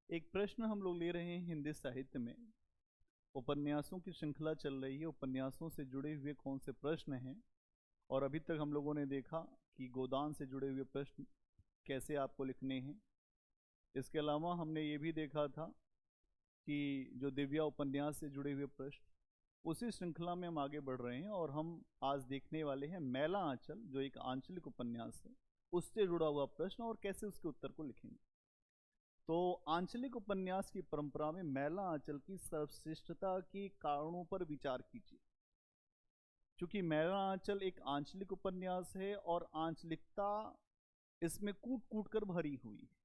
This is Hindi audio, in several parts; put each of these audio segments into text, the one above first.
एक प्रश्न हम लोग ले रहे हैं हिंदी साहित्य में। उपन्यासों की श्रृंखला चल रही है, उपन्यासों से जुड़े हुए कौन से प्रश्न हैं। और अभी तक हम लोगों ने देखा कि गोदान से जुड़े हुए प्रश्न कैसे आपको लिखने हैं। इसके अलावा हमने ये भी देखा था कि जो दिव्या उपन्यास से जुड़े हुए प्रश्न, उसी श्रृंखला में हम आगे बढ़ रहे हैं और हम आज देखने वाले हैं मैला आंचल, जो एक आंचलिक उपन्यास है, उससे जुड़ा हुआ प्रश्न और कैसे उसके उत्तर को लिखेंगे। तो आंचलिक उपन्यास की परंपरा में मैला आंचल की सर्वश्रेष्ठता के कारणों पर विचार कीजिए। चूंकि मैला आंचल एक आंचलिक उपन्यास है और आंचलिकता इसमें कूट कूट कर भरी हुई है,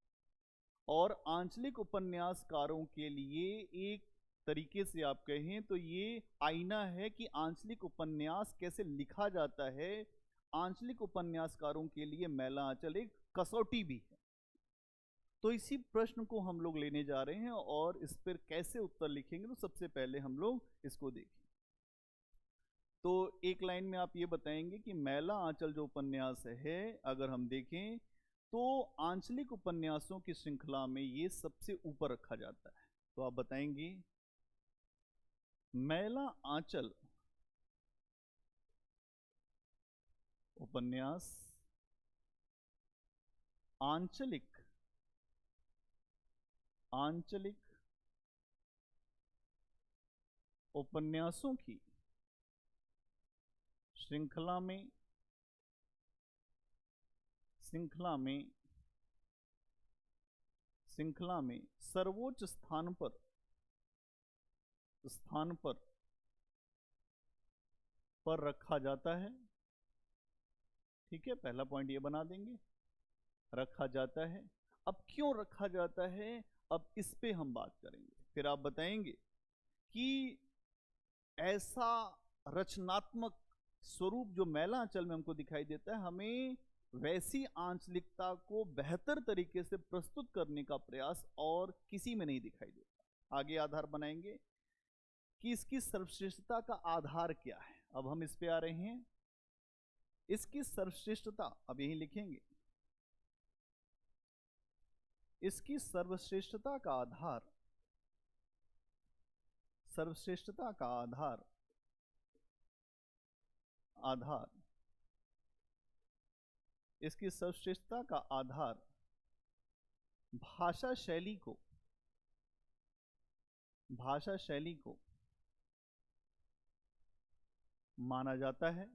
और आंचलिक उपन्यासकारों के लिए एक तरीके से आप कहें तो ये आईना है कि आंचलिक उपन्यास कैसे लिखा जाता है। आंचलिक उपन्यासकारों के लिए मैला आंचल एक कसौटी भी है। तो इसी प्रश्न को हम लोग लेने जा रहे हैं और इस पर कैसे उत्तर लिखेंगे, तो सबसे पहले हम लोग इसको देखें। तो एक लाइन में आप ये बताएंगे कि मैला आंचल जो उपन्यास है, अगर हम देखें तो आंचलिक उपन्यासों की श्रृंखला में ये सबसे ऊपर रखा जाता है। तो आप बताएंगे मैला आंचल उपन्यास आंचलिक उपन्यासों की श्रृंखला में सर्वोच्च स्थान पर रखा जाता है। ठीक है, पहला पॉइंट ये बना देंगे, रखा जाता है। अब क्यों रखा जाता है, अब इस पे हम बात करेंगे। फिर आप बताएंगे कि ऐसा रचनात्मक स्वरूप जो मैला आंचल में हमको दिखाई देता है, हमें वैसी आंचलिकता को बेहतर तरीके से प्रस्तुत करने का प्रयास और किसी में नहीं दिखाई देता। आगे आधार बनाएंगे कि इसकी सर्वश्रेष्ठता का आधार क्या है। अब हम इस पे आ रहे हैं, इसकी सर्वश्रेष्ठता अब यही लिखेंगे। इसकी सर्वश्रेष्ठता का आधार, इसकी सर्वश्रेष्ठता का आधार भाषा शैली को माना जाता है।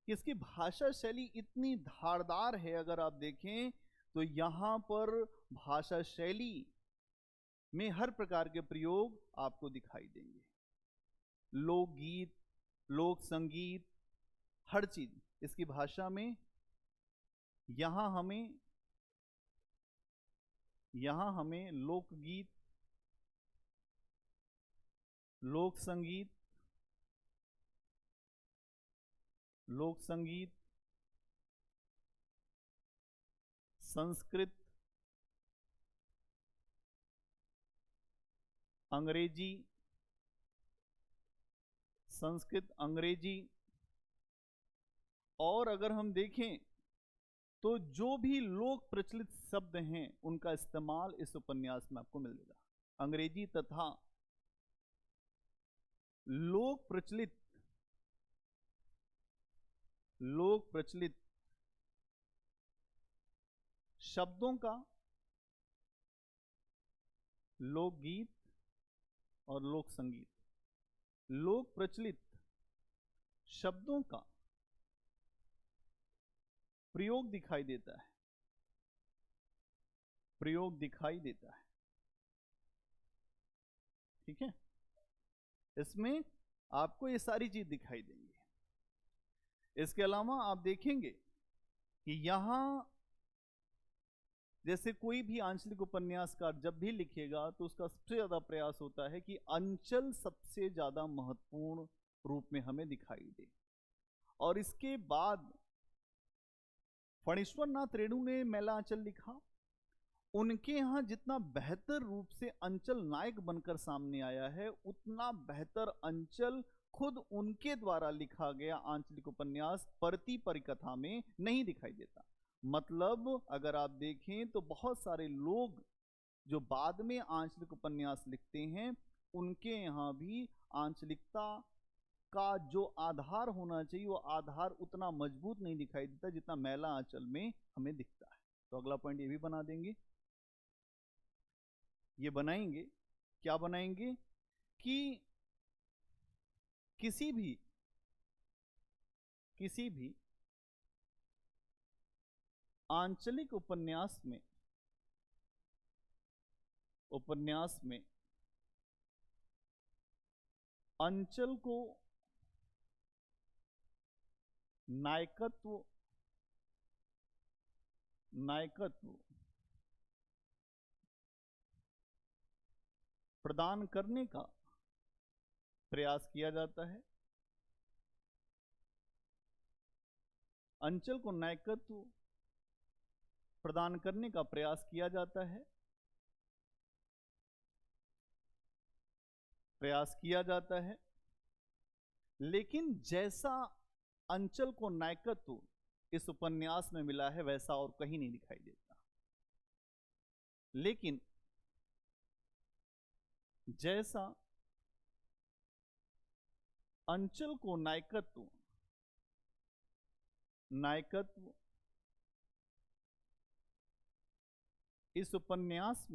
इसकी भाषा शैली इतनी धारदार है, अगर आप देखें तो यहां पर भाषा शैली में हर प्रकार के प्रयोग आपको दिखाई देंगे। लोकगीत, लोक संगीत, हर चीज इसकी भाषा में। यहां हमें लोकगीत, लोक संगीत, संस्कृत, अंग्रेजी, और अगर हम देखें तो जो भी लोक प्रचलित शब्द हैं उनका इस्तेमाल इस उपन्यास में आपको मिलेगा। अंग्रेजी तथा लोक प्रचलित शब्दों का लोकगीत और लोक संगीत, लोक प्रचलित शब्दों का प्रयोग दिखाई देता है। ठीक है, इसमें आपको ये सारी चीज दिखाई देंगी। इसके अलावा आप देखेंगे कि यहां जैसे कोई भी आंचलिक उपन्यासकार जब भी लिखेगा तो उसका सबसे ज्यादा प्रयास होता है कि अंचल सबसे ज्यादा महत्वपूर्ण रूप में हमें दिखाई दे। और इसके बाद फणीश्वर नाथ रेणु ने मैला आंचल लिखा। उनके यहां जितना बेहतर रूप से अंचल नायक बनकर सामने आया है, उतना बेहतर अंचल खुद उनके द्वारा लिखा गया आंचलिक उपन्यास परती परिकथा में नहीं दिखाई देता। मतलब अगर आप देखें तो बहुत सारे लोग जो बाद में आंचलिक उपन्यास लिखते हैं, उनके यहाँ भी आंचलिकता का जो आधार होना चाहिए वो आधार उतना मजबूत नहीं दिखाई देता जितना मैला आंचल में हमें दिखता है। तो अगला पॉइंट ये भी बना देंगे, ये बनाएंगे, क्या बनाएंगे कि किसी भी आंचलिक उपन्यास में अंचल को नायकत्व प्रदान करने का प्रयास किया जाता है। अंचल को नायकत्व प्रदान करने का प्रयास किया जाता है, लेकिन जैसा अंचल को नायकत्व इस उपन्यास में मिला है वैसा और कहीं नहीं दिखाई देता। लेकिन जैसा अंचल को नायकत्व इस उपन्यास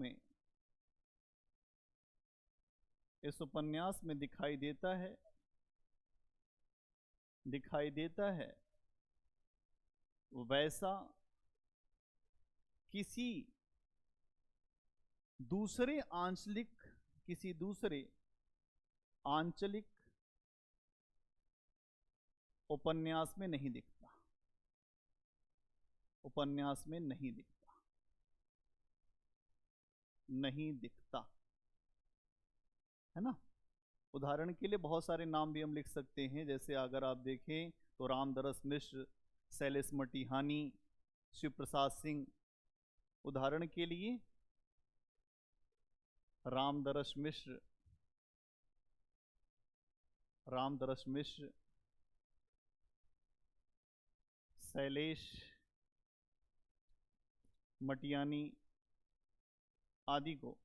में दिखाई देता है वैसा किसी दूसरे आंचलिक उपन्यास में नहीं दिखता, नहीं दिखता है ना। उदाहरण के लिए बहुत सारे नाम भी हम लिख सकते हैं, जैसे अगर आप देखें तो रामदरस मिश्र, शैलेश मटिहानी, शिव प्रसाद सिंह। उदाहरण के लिए रामदरस मिश्र, शैलेश मटियानी आदि को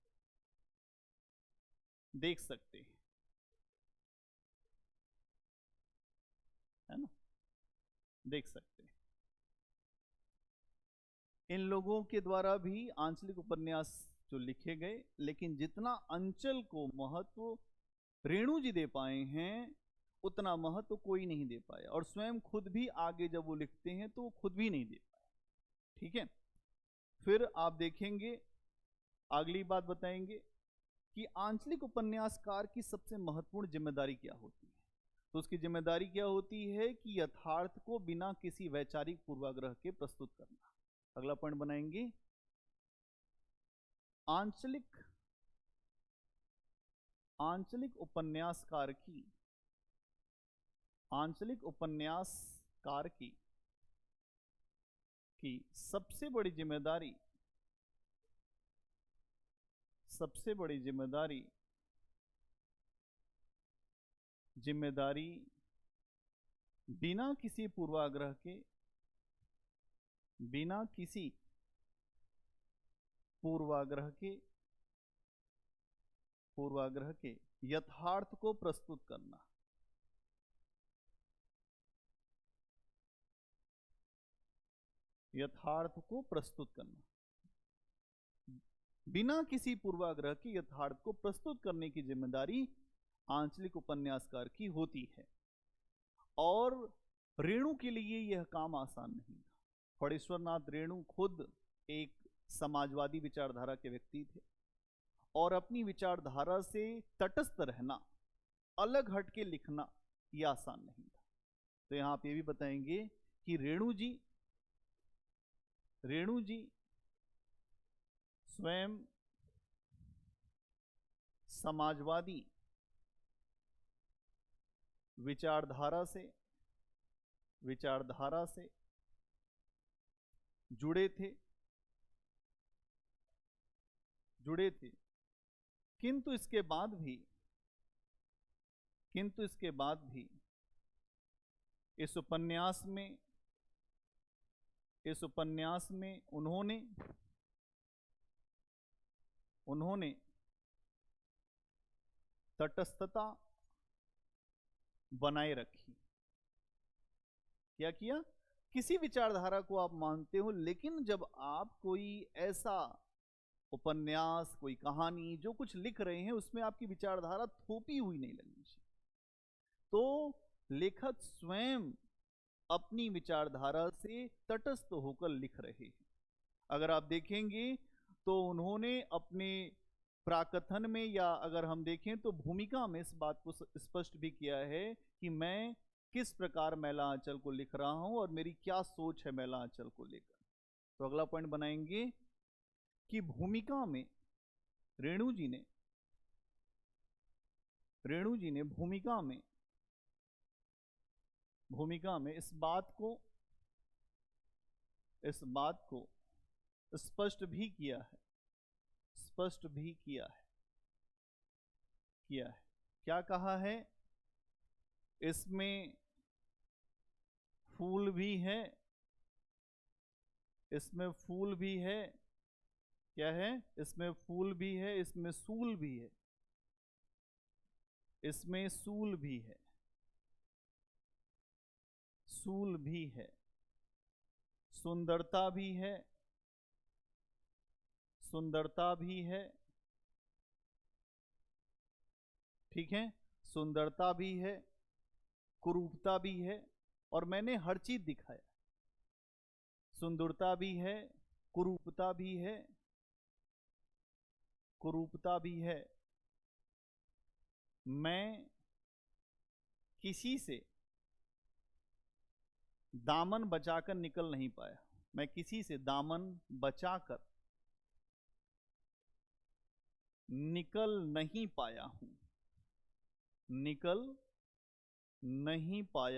देख सकते हैं, है ना, देख सकते हैं। इन लोगों के द्वारा भी आंचलिक उपन्यास जो लिखे गए, लेकिन जितना अंचल को महत्व रेणु जी दे पाए हैं उतना महत्व कोई नहीं दे पाया, और स्वयं खुद भी आगे जब वो लिखते हैं तो वो खुद भी नहीं दे पाए। ठीक है, फिर आप देखेंगे अगली बात बताएंगे कि आंचलिक उपन्यासकार की सबसे महत्वपूर्ण जिम्मेदारी क्या होती है। तो उसकी जिम्मेदारी क्या होती है कि यथार्थ को बिना किसी वैचारिक पूर्वाग्रह के प्रस्तुत करना। अगला पॉइंट बनाएंगे, आंचलिक उपन्यासकार की सबसे बड़ी जिम्मेदारी बिना किसी पूर्वाग्रह के यथार्थ को प्रस्तुत करना। बिना किसी पूर्वाग्रह के यथार्थ को प्रस्तुत करने की जिम्मेदारी आंचलिक उपन्यासकार की होती है। और रेणु के लिए यह काम आसान नहीं था। फणीश्वरनाथ रेणु खुद एक समाजवादी विचारधारा के व्यक्ति थे, और अपनी विचारधारा से तटस्थ रहना, अलग हट के लिखना यह आसान नहीं था। तो यहां आप ये भी बताएंगे कि रेणु जी स्वयं समाजवादी विचारधारा से जुड़े थे, किंतु इसके बाद भी इस उपन्यास में इस उपन्यास में उन्होंने तटस्थता बनाए रखी। क्या किया? किसी विचारधारा को आप मानते हो, लेकिन जब आप कोई ऐसा उपन्यास, कोई कहानी, जो कुछ लिख रहे हैं, उसमें आपकी विचारधारा थोपी हुई नहीं लगनी चाहिए। तो लेखक स्वयं अपनी विचारधारा से तटस्थ होकर लिख रहे हैं। अगर आप देखेंगे तो उन्होंने अपने प्राकथन में, या अगर हम देखें तो भूमिका में, इस बात को स्पष्ट भी किया है कि मैं किस प्रकार मैला आंचल को लिख रहा हूं और मेरी क्या सोच है मैला आंचल को लेकर। तो अगला पॉइंट बनाएंगे कि भूमिका में रेणु जी ने भूमिका में इस बात को स्पष्ट भी किया है। क्या कहा है? इसमें फूल भी है, क्या है? इसमें फूल भी है, इसमें सूल भी है, सुंदरता भी है, ठीक है, सुंदरता भी है, कुरूपता भी है, और मैंने हर चीज दिखाया। सुंदरता भी है, कुरूपता भी है। मैं किसी से दामन बचाकर निकल नहीं पाया। मैं किसी से दामन बचाकर निकल नहीं पाया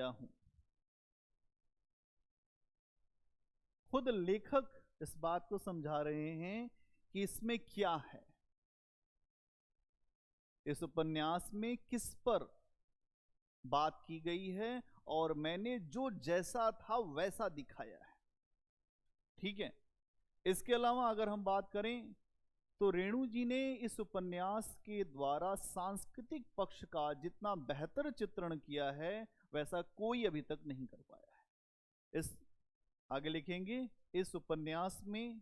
हूं। खुद लेखक इस बात को समझा रहे हैं कि इसमें क्या है, इस उपन्यास में किस पर बात की गई है, और मैंने जो जैसा था वैसा दिखाया है। ठीक है। इसके अलावा अगर हम बात करें तो रेणु जी ने इस उपन्यास के द्वारा सांस्कृतिक पक्ष का जितना बेहतर चित्रण किया है वैसा कोई अभी तक नहीं कर पाया है। इस आगे लिखेंगे, इस उपन्यास में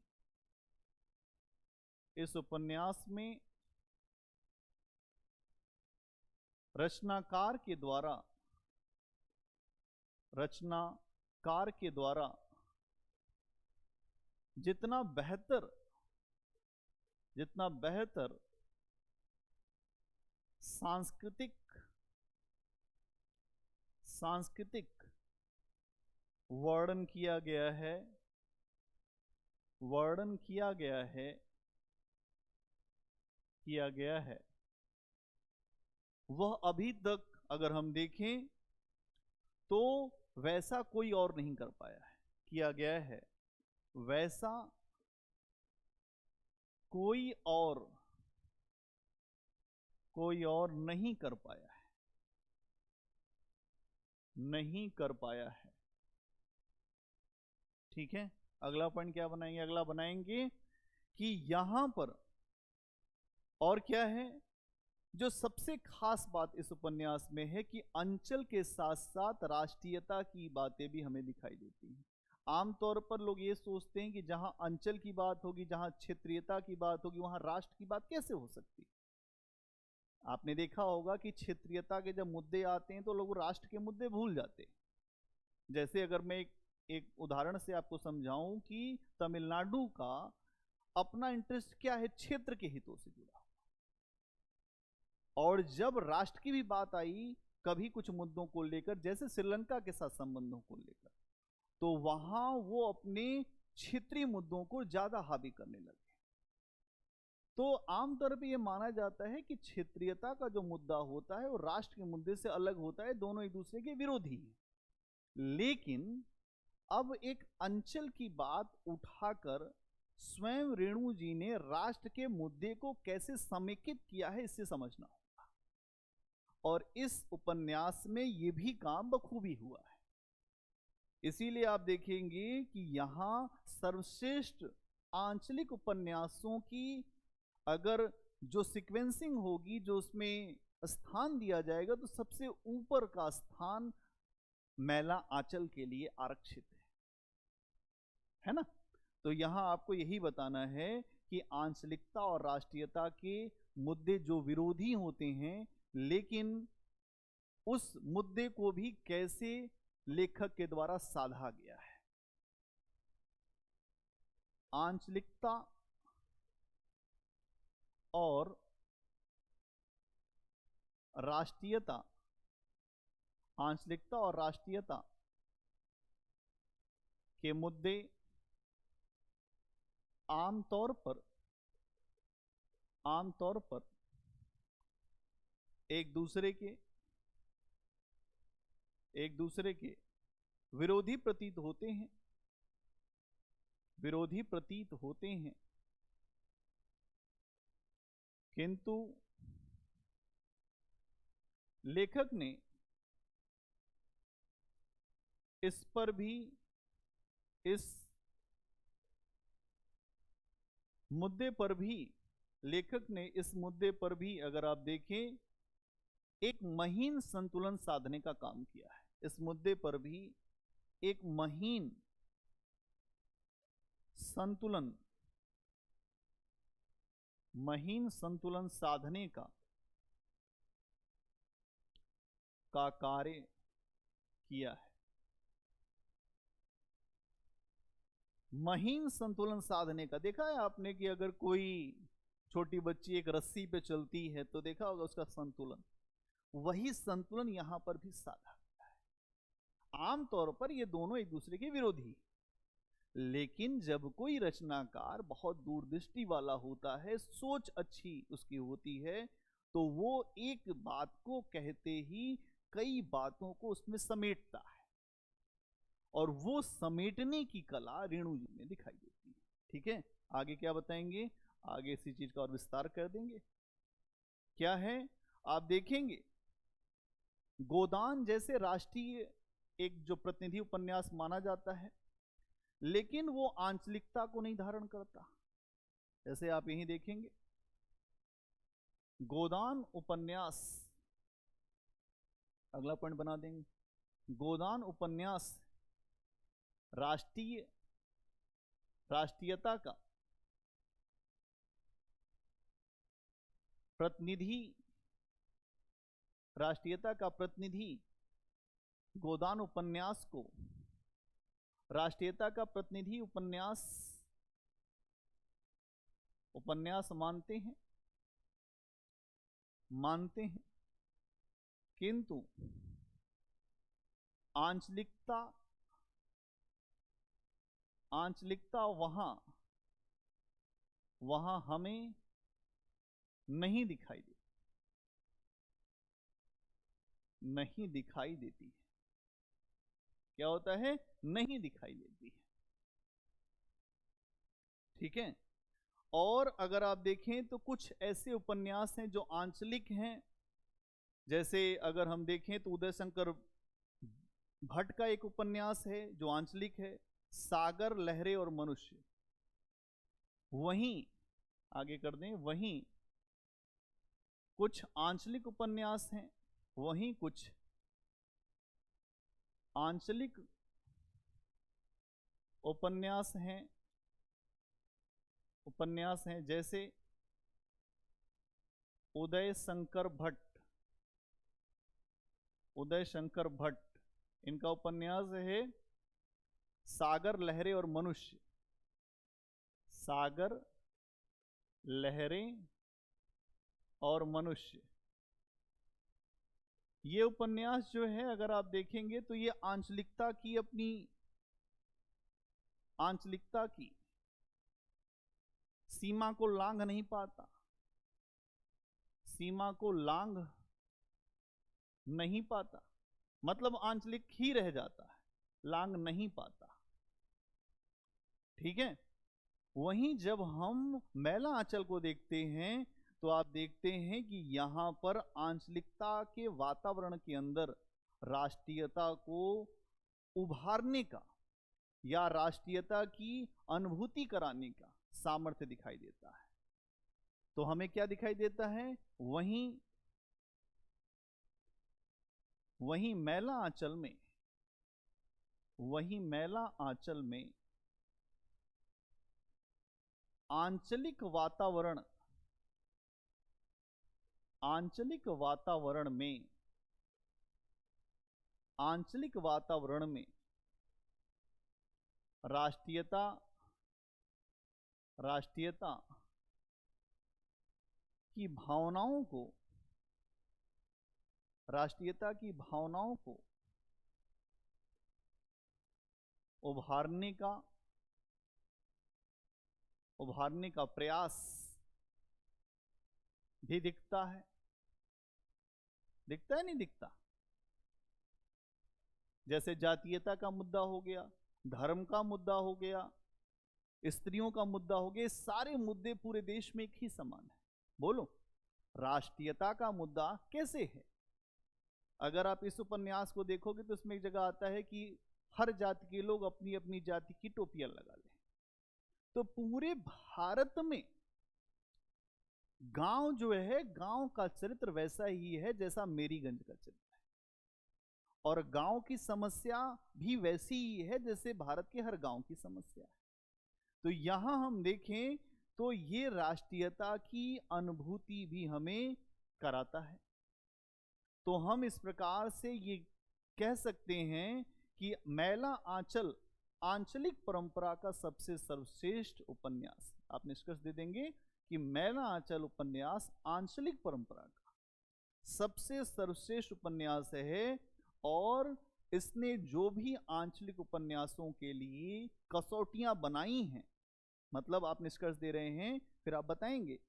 रचनाकार के द्वारा जितना बेहतर सांस्कृतिक वर्णन किया गया है वह अभी तक अगर हम देखें तो वैसा कोई और नहीं कर पाया है। किया गया है वैसा कोई और नहीं कर पाया है। ठीक है। अगला पॉइंट क्या बनाएंगे? अगला बनाएंगे कि यहां पर और क्या है जो सबसे खास बात इस उपन्यास में है कि अंचल के साथ साथ राष्ट्रीयता की बातें भी हमें दिखाई देती हैं। आमतौर पर लोग ये सोचते हैं कि जहां अंचल की बात होगी, जहां क्षेत्रीयता की बात होगी, वहां राष्ट्र की बात कैसे हो सकती। आपने देखा होगा कि क्षेत्रीयता के जब मुद्दे आते हैं तो लोग राष्ट्र के मुद्दे भूल जाते हैं। जैसे अगर मैं एक उदाहरण से आपको समझाऊं कि तमिलनाडु का अपना इंटरेस्ट क्या है, क्षेत्र के हितों से जुड़ा, और जब राष्ट्र की भी बात आई कभी कुछ मुद्दों को लेकर, जैसे श्रीलंका के साथ संबंधों को लेकर, तो वहां वो अपने क्षेत्रीय मुद्दों को ज्यादा हावी करने लगे। तो आमतौर पे ये माना जाता है कि क्षेत्रीयता का जो मुद्दा होता है वो राष्ट्र के मुद्दे से अलग होता है, दोनों एक दूसरे के विरोधी हैं। लेकिन अब एक अंचल की बात उठाकर स्वयं रेणु जी ने राष्ट्र के मुद्दे को कैसे समेकित किया है, इससे समझना होगा। और इस उपन्यास में ये भी काम बखूबी हुआ है। इसीलिए आप देखेंगे कि यहां सर्वश्रेष्ठ आंचलिक उपन्यासों की अगर जो सीक्वेंसिंग होगी, जो उसमें स्थान दिया जाएगा, तो सबसे ऊपर का स्थान मैला आंचल के लिए आरक्षित है ना। तो यहां आपको यही बताना है कि आंचलिकता और राष्ट्रीयता के मुद्दे जो विरोधी होते हैं, लेकिन उस मुद्दे को भी कैसे लेखक के द्वारा साधा गया है। आंचलिकता और राष्ट्रीयता, आंचलिकता और राष्ट्रीयता के मुद्दे आमतौर पर एक दूसरे के विरोधी प्रतीत होते हैं, किंतु लेखक ने इस मुद्दे पर भी अगर आप देखें, एक महीन संतुलन साधने का काम किया है। इस मुद्दे पर भी एक महीन संतुलन साधने का कार्य किया है। महीन संतुलन साधने का देखा है आपने कि अगर कोई छोटी बच्ची एक रस्सी पे चलती है तो देखा होगा उसका संतुलन, वही संतुलन यहां पर भी साधा गया है। आमतौर पर ये दोनों एक दूसरे के विरोधी, लेकिन जब कोई रचनाकार बहुत दूरदृष्टि वाला होता है, सोच अच्छी उसकी होती है, तो वो एक बात को कहते ही कई बातों को उसमें समेटता है, और वो समेटने की कला रेणु जी में दिखाई देती है। ठीक है, आगे क्या बताएंगे, आगे इसी चीज का और विस्तार कर देंगे। क्या है, आप देखेंगे गोदान जैसे राष्ट्रीय एक जो प्रतिनिधि उपन्यास माना जाता है, लेकिन वो आंचलिकता को नहीं धारण करता। जैसे आप यहीं देखेंगे, गोदान उपन्यास, अगला पॉइंट बना देंगे, गोदान उपन्यास राष्ट्रीयता का प्रतिनिधि गोदान उपन्यास को राष्ट्रीयता का प्रतिनिधि उपन्यास मानते हैं, किंतु आंचलिकता वहां हमें नहीं दिखाई देती है। क्या होता है, नहीं दिखाई देती है। ठीक है, और अगर आप देखें तो कुछ ऐसे उपन्यास हैं जो आंचलिक हैं। जैसे अगर हम देखें तो उदय शंकर भट्ट का एक उपन्यास है जो आंचलिक है, सागर, लहरें और मनुष्य। वहीं आगे कर दें, वहीं कुछ आंचलिक उपन्यास हैं, वहीं कुछ आंचलिक उपन्यास हैं जैसे उदय शंकर भट्ट, इनका उपन्यास है सागर, लहरें और मनुष्य। सागर, लहरें और मनुष्य, ये उपन्यास जो है अगर आप देखेंगे तो ये आंचलिकता की सीमा को लांघ नहीं पाता, मतलब आंचलिक ही रह जाता है, लांघ नहीं पाता। ठीक है, वहीं जब हम मैला आंचल को देखते हैं तो आप देखते हैं कि यहां पर आंचलिकता के वातावरण के अंदर राष्ट्रीयता को उभारने का या राष्ट्रीयता की अनुभूति कराने का सामर्थ्य दिखाई देता है। तो हमें क्या दिखाई देता है? वहीं मैला आंचल में आंचलिक वातावरण में राष्ट्रीयता की भावनाओं को उभारने का प्रयास भी दिखता है। दिखता है नहीं दिखता? जैसे जातीयता का मुद्दा हो गया, धर्म का मुद्दा हो गया, स्त्रियों का मुद्दा हो गया, सारे मुद्दे पूरे देश में एक ही समान है। बोलो, राष्ट्रीयता का मुद्दा कैसे है? अगर आप इस उपन्यास को देखोगे तो इसमें एक जगह आता है कि हर जाति के लोग अपनी अपनी जाति की टोपियां लगा लें। तो पूरे भारत में गांव जो है, गांव का चरित्र वैसा ही है जैसा मेरीगंज का चरित्र है, और गांव की समस्या भी वैसी ही है जैसे भारत के हर गांव की समस्या है। तो यहां हम देखें तो ये राष्ट्रीयता की अनुभूति भी हमें कराता है। तो हम इस प्रकार से ये कह सकते हैं कि मैला आंचल आंचलिक परंपरा का सबसे सर्वश्रेष्ठ उपन्यास। आप निष्कर्ष दे देंगे कि मैला आंचल उपन्यास आंचलिक परंपरा का सबसे सर्वश्रेष्ठ उपन्यास है, और इसने जो भी आंचलिक उपन्यासों के लिए कसौटियां बनाई हैं, मतलब आप निष्कर्ष दे रहे हैं, फिर आप बताएंगे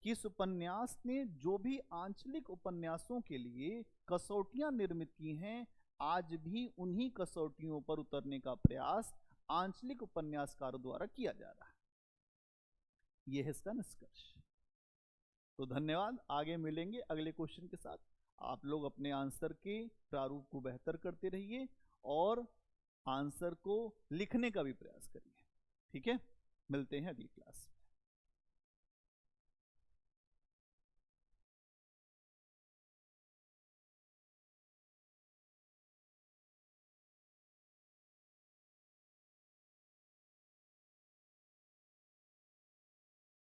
कि इस उपन्यास ने जो भी आंचलिक उपन्यासों के लिए कसौटियां निर्मित की हैं, आज भी उन्हीं कसौटियों पर उतरने का प्रयास आंचलिक उपन्यासकारों द्वारा किया जा रहा है। यह है इसका निष्कर्ष। तो धन्यवाद। आगे मिलेंगे अगले क्वेश्चन के साथ। आप लोग अपने आंसर के प्रारूप को बेहतर करते रहिए और आंसर को लिखने का भी प्रयास करिए। ठीक है, मिलते हैं अगली क्लास।